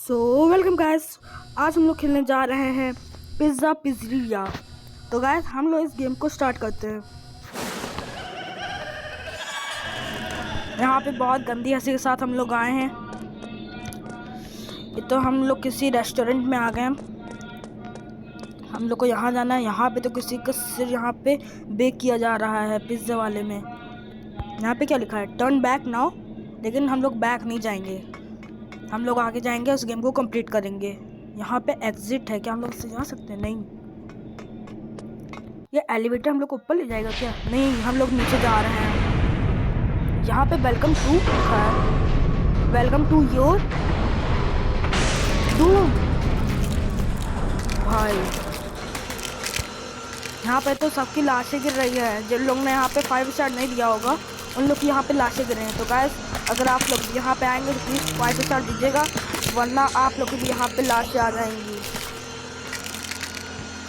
So welcome guys. आज हम लोग खेलने जा रहे हैं पिज़्ज़ा पिज़्ज़रिया। तो गाइस हम लोग इस गेम को स्टार्ट करते हैं। यहाँ पे बहुत गंदी हंसी के साथ हम लोग आए हैं। ये तो हम लोग किसी रेस्टोरेंट में आ गए हैं। हम लोग को यहाँ जाना है। यहाँ पे तो किसी का सिर यहाँ पे बेक किया जा रहा है पिज़्ज़ा वाले में। यहाँ पे क्या लिखा है, टर्न बैक नाउ। लेकिन हम लोग बैक नहीं जाएंगे, हम लोग आगे जाएंगे, उस गेम को कंप्लीट करेंगे। यहाँ पे एग्जिट है, क्या हम लोग इससे जा सकते हैं? नहीं। ये एलिवेटर हम लोग को ऊपर ले जाएगा क्या? नहीं, हम लोग नीचे जा रहे हैं। यहाँ पे वेलकम टू लिखा है, वेलकम टू योर डूम। भाई यहाँ पे तो सबकी लाशें गिर रही है। जिन लोग ने यहाँ पे 5 स्टार नहीं दिया होगा उन लोग की यहाँ पे लाशें गिर रही हैं। तो गाइस अगर आप लोग यहाँ पे आएंगे तो प्लीज़ 5 स्टार दीजिएगा, वरना आप लोग की यहाँ पे लाशें आ जाएंगी।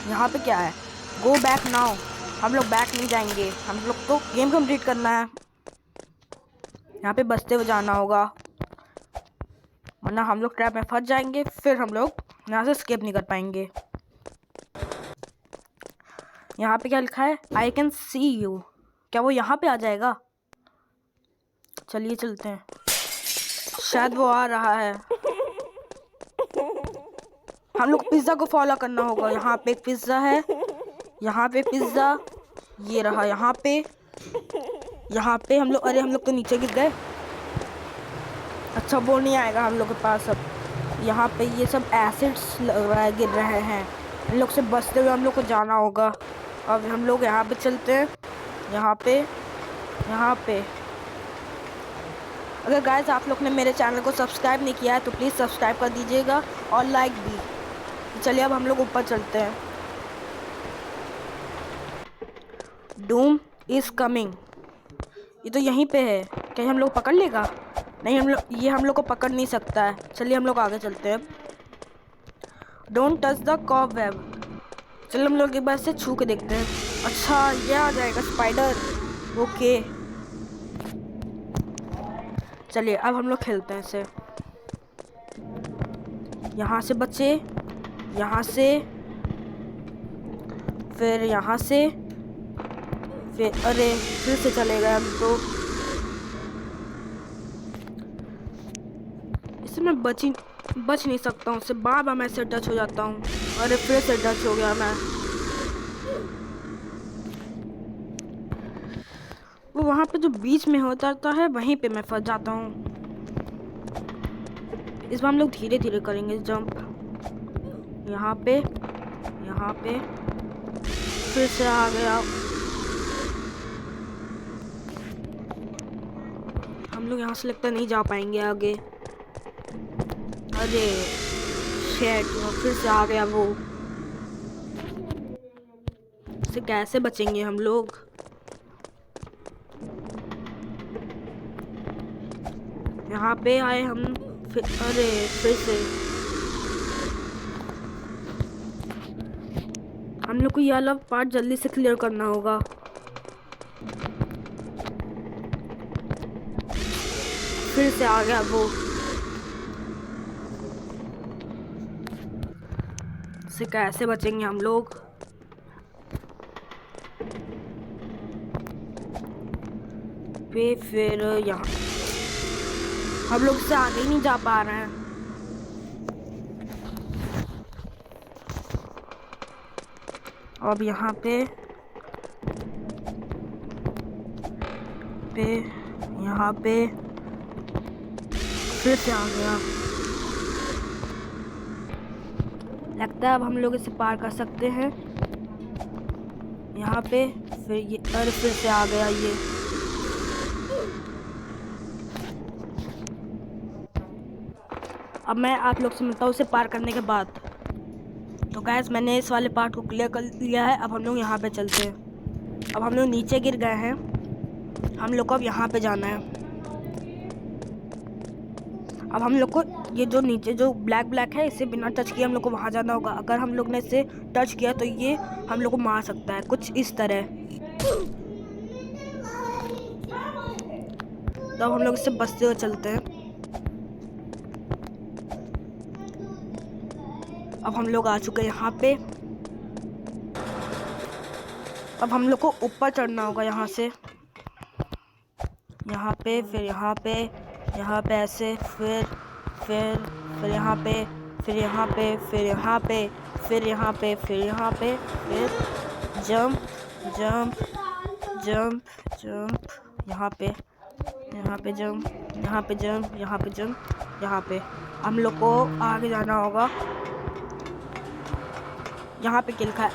यहाँ पे क्या है, गो बैक नाउ। हम लोग बैक नहीं जाएंगे, हम लोग तो गेम कंप्लीट करना है। यहाँ पे बचते हुए जाना होगा, वरना हम लोग ट्रैप में फंस जाएंगे, फिर हम लोग यहाँ से एस्केप नहीं कर पाएंगे। यहाँ पे क्या लिखा है, आई कैन सी यू। क्या वो यहाँ पे आ जाएगा? चलिए चलते हैं, शायद वो आ रहा है। हम लोग पिज़्ज़ा को फॉलो करना होगा। यहाँ पे एक पिज़्ज़ा है, यहाँ पे पिज़्ज़ा, ये रहा यहाँ पे हम लोग, अरे हम लोग तो नीचे गिर गए। अच्छा वो नहीं आएगा हम लोग के पास अब। यहाँ पे ये सब एसिड्स गिर रहे हैं, इन लोग से बचते हुए हम लोग को जाना होगा। अब हम लोग यहाँ पे चलते हैं। यहाँ पे अगर गाइस आप लोग ने मेरे चैनल को सब्सक्राइब नहीं किया है तो प्लीज़ सब्सक्राइब कर दीजिएगा और लाइक भी। चलिए अब हम लोग ऊपर चलते हैं। डूम इज़ कमिंग, ये तो यहीं पे है। क्या हम लोग पकड़ लेगा? नहीं, हम लोग को पकड़ नहीं सकता है। चलिए हम लोग आगे चलते हैं। Don't touch the cobweb. चलिए हम लोग एक बार से छू के देखते हैं। अच्छा ये आ जाएगा स्पाइडर, ओके। चलिए अब हम लोग खेलते हैं इसे। यहाँ से बचे, यहाँ से, फिर यहाँ से, फिर अरे फिर से चले गए हम तो। इससे मैं बच नहीं सकता हूँ, उससे बार बार मैं से टच हो जाता हूँ। अरे फिर से टच हो गया मैं। वो वहाँ पे जो बीच में होता है वहीं पे मैं फंस जाता हूँ। इस बार हम लोग धीरे धीरे करेंगे जंप। यहाँ पे फिर से आ गया। हम लोग यहाँ से लगता नहीं जा पाएंगे आगे। अरे शेट, फिर से आ गया वो। इससे कैसे बचेंगे हम लोग? यहाँ पे आए हम, फिर अरे फिर से हम लोग को ये वाला पार्ट जल्दी से क्लियर करना होगा। फिर से आ गया वो। इससे कैसे बचेंगे हम लोग? फिर यहाँ हम लोग से आगे ही नहीं जा पा रहे हैं। अब यहाँ पे यहाँ पे फिर से आ गया। लगता है अब हम लोग इसे पार कर सकते हैं। यहाँ पे फिर ये, अरे फिर से आ गया ये। अब मैं आप लोग से मिलता हूँ उसे पार करने के बाद। तो गैस मैंने इस वाले पार्ट को क्लियर कर लिया है। अब हम लोग यहाँ पे चलते हैं। अब हम लोग नीचे गिर गए हैं, हम लोग को अब यहाँ पे जाना है। अब हम लोग को ये जो नीचे जो ब्लैक है, इसे बिना टच किए हम लोग को वहाँ जाना होगा। अगर हम लोग ने इसे टच किया तो ये हम लोग को मार सकता है, कुछ इस तरह। तो अब हम लोग इससे बचते हुए चलते हैं। अब हम लोग आ चुके हैं यहाँ पे। अब हम लोग को ऊपर चढ़ना होगा यहाँ से, यहाँ पे, फिर यहाँ पे ऐसे, फिर यहाँ पे, फिर यहाँ पे, फिर यहाँ पे, फिर यहाँ पे, फिर यहाँ पे, फिर जंप जंप जंप जंप, यहाँ पे जंप, यहाँ पे जंप, यहाँ पे जंप, यहाँ पे। हम लोग को आगे जाना होगा। यहाँ पे क्या लिखा है?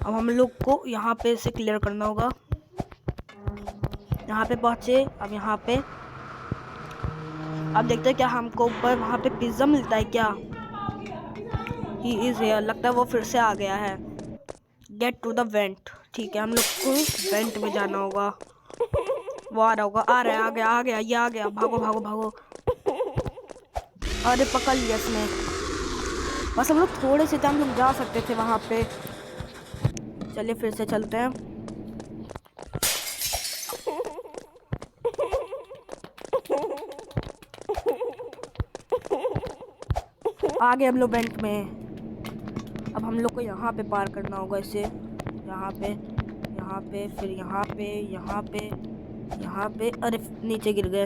अब हम लोग को यहाँ पे से क्लियर करना होगा। यहाँ पे पहुँचे। अब यहाँ पे अब देखते हैं क्या हमको ऊपर वहाँ पे पिज्ज़ा मिलता है क्या। ही इज़ हियर, लगता है वो फिर से आ गया है। गेट टू द वेंट, ठीक है, हम लोग को वेंट में जाना होगा। वो आ रहा होगा, आ रहा है, आ गया, ये आ गया। भागो भागो भागो। अरे पकड़ लिया इसने। बस हम लोग थोड़े से थे, हम लोग जा सकते थे वहाँ पे। चलिए फिर से चलते हैं। आ गए हम लोग वेंट में। अब हम लोग को यहाँ पे पार करना होगा इसे। यहाँ पे फिर यहाँ पे। अरे नीचे गिर गए।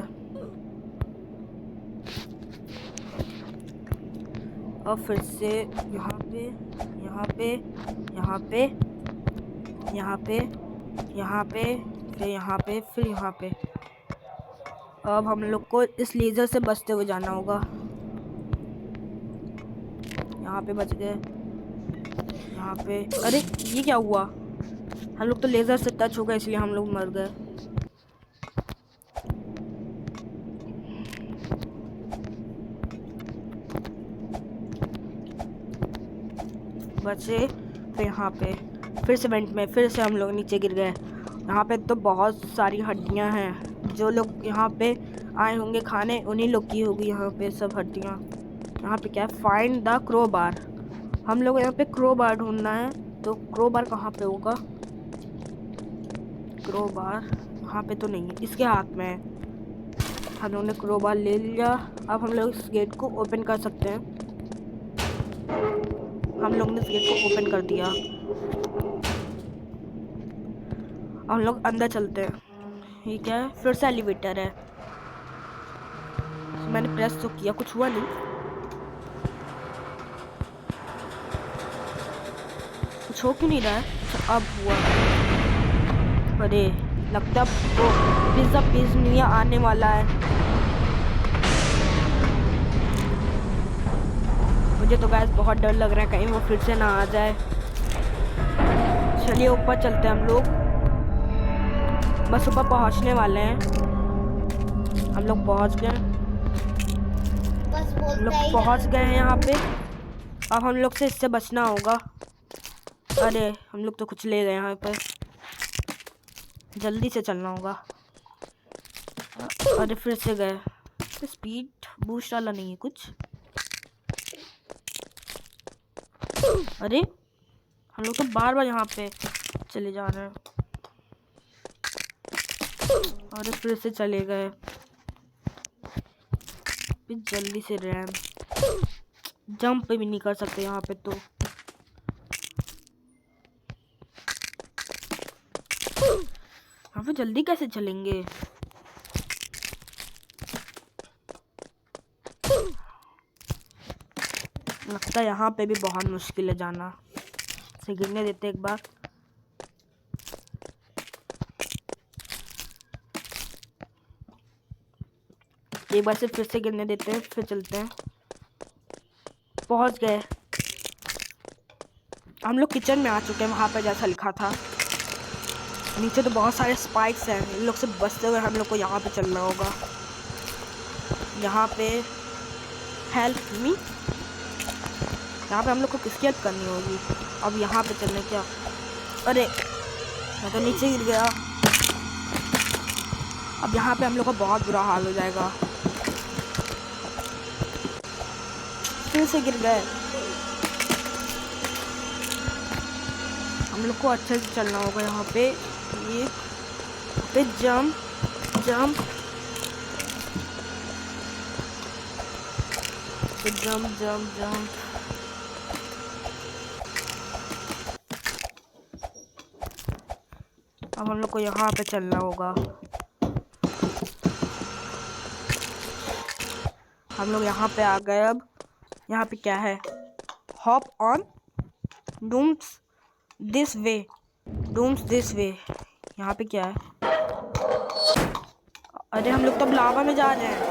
अब फिर से यहाँ पे फिर यहाँ पे। अब हम लोग को इस लेज़र से बचते हुए जाना होगा। यहाँ पे बच गए। यहाँ पे अरे ये क्या हुआ? हम लोग तो लेज़र से टच हो गए, इसलिए हम लोग मर गए। बचे। फिर यहाँ पे फिर से वेंट में फिर से हम लोग नीचे गिर गए। यहाँ पे तो बहुत सारी हड्डियाँ हैं। जो लोग यहाँ पे आए होंगे खाने, उन्हीं लोग की होगी यहाँ पे सब हड्डियाँ। यहाँ पे क्या है? फाइंड द क्रो बार। हम लोग यहाँ पे क्रो बार ढूंढना है। तो क्रो बार कहाँ पे होगा? क्रो बार यहाँ पे तो नहीं है, इसके हाथ में है। हम लोगों ने क्रो बार ले लिया। अब हम लोग इस गेट को ओपन कर सकते हैं। हम लोग ने इस गेट को ओपन कर दिया। हम लोग अंदर चलते हैं। ठीक है, फिर से एलिवेटर है। मैंने प्रेस तो किया, कुछ हुआ नहीं। कुछ हो क्यों नहीं रहा है? अच्छा, अब हुआ। अरे लगता वो पिज़्ज़ा आने वाला है। मुझे तो गाइस बहुत डर लग रहा है कहीं वो फिर से ना आ जाए। चलिए ऊपर चलते हैं हम लोग। बस ऊपर पहुंचने वाले हैं। हम लोग पहुंच गए। हम लोग पहुंच गए हैं यहाँ पे। अब हम लोग से इससे बचना होगा। अरे हम लोग तो कुछ ले गए यहाँ पे, जल्दी से चलना होगा। अरे फिर से गए। स्पीड बूस्ट वाला नहीं है कुछ। अरे हम लोग तो बार बार यहाँ पे चले जा रहे हैं। अरे फिर से चले गए। जल्दी से रैम जंप भी नहीं कर सकते यहाँ पे तो। यहाँ पे जल्दी कैसे चलेंगे? लगता है यहाँ पे भी बहुत मुश्किल है जाना। से गिरने देते एक बार। एक बार से फिर से गिरने देते हैं, फिर चलते हैं। पहुंच गए। हम लोग किचन में आ चुके हैं, वहाँ पे जैसा लिखा था। नीचे तो बहुत सारे स्पाइक्स हैं, इन लोग से बचते हुए हम लोग को यहाँ पे चलना होगा। यहाँ पे हेल्प मी, यहाँ पे हम लोग को किसकी हेल्प करनी होगी? अब यहाँ पे चलने क्या? अरे मैं तो नीचे गिर गया। अब यहाँ पे हम लोग का बहुत बुरा हाल हो जाएगा। फिर से गिर गए। हम लोग को अच्छे से चलना होगा। यहाँ पे ये पे जंप जंप, पे जंप जंप जंप। अब हम लोग को यहाँ पे चलना होगा। हम लोग यहाँ पे आ गए। अब यहाँ पे क्या है? Hop on dooms this way, dooms this way. यहाँ पे क्या है? अरे हम लोग तो लावा में जा रहे हैं।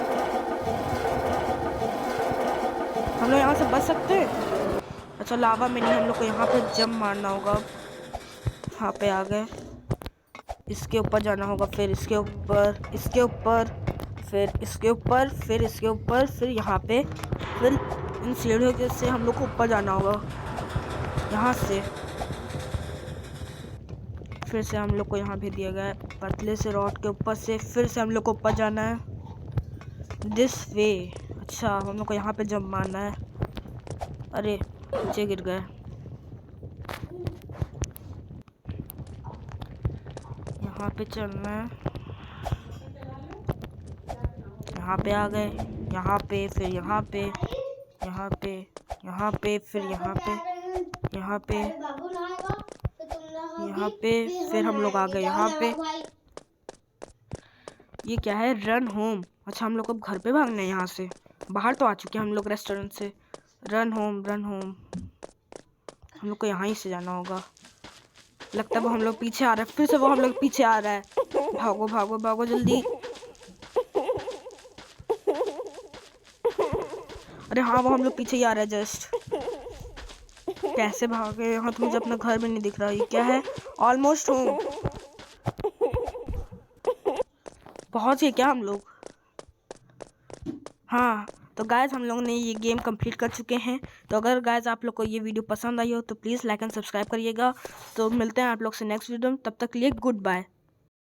हम लोग यहाँ से बच सकते हैं? अच्छा लावा में नहीं, हम लोग को यहाँ पे जंप मारना होगा। यहाँ पे आ गए। इसके ऊपर जाना होगा, फिर इसके ऊपर, इसके ऊपर, फिर इसके ऊपर, फिर इसके ऊपर, फिर यहाँ पे, फिर इन सीढ़ियों से हम लोग को ऊपर जाना होगा। यहाँ से फिर से हम लोग को यहाँ भेज दिया गया है पतले से रॉड के ऊपर से। फिर से हम लोग को ऊपर जाना है दिस वे। अच्छा हम लोग को यहाँ पे जंप मारना है। अरे नीचे गिर गए। यहाँ पे चलना है। यहाँ पे आ गए। यहाँ पे, फिर यहाँ पे, यहाँ पे, यहाँ पे, फिर यहाँ पे, यहाँ पे, यहाँ पे, फिर हम लोग आ गए यहाँ पे। ये क्या है? Run home. अच्छा हम लोग को घर पे भागना है यहाँ से। बाहर तो आ चुके हैं हम लोग रेस्टोरेंट से। Run home, run home. हम लोग को यहाँ ही से जाना होगा। लगता है वो हम लोग पीछे आ रहे हैं। फिर से वो हम लोग पीछे आ रहा है। भागो भागो भागो जल्दी। अरे हाँ वो हम लोग पीछे ही आ रहा है जस्ट। कैसे भागे? यहाँ तो मुझे अपना घर भी नहीं दिख रहा। ये क्या है? Almost home. पहुँच गए क्या हम लोग? हाँ तो गाइज हम लोग ने ये गेम कंप्लीट कर चुके हैं। तो अगर गाइज आप लोग को ये वीडियो पसंद आई हो तो प्लीज़ लाइक एंड सब्सक्राइब करिएगा। तो मिलते हैं आप लोग से नेक्स्ट वीडियो में। तब तक के लिए गुड बाय।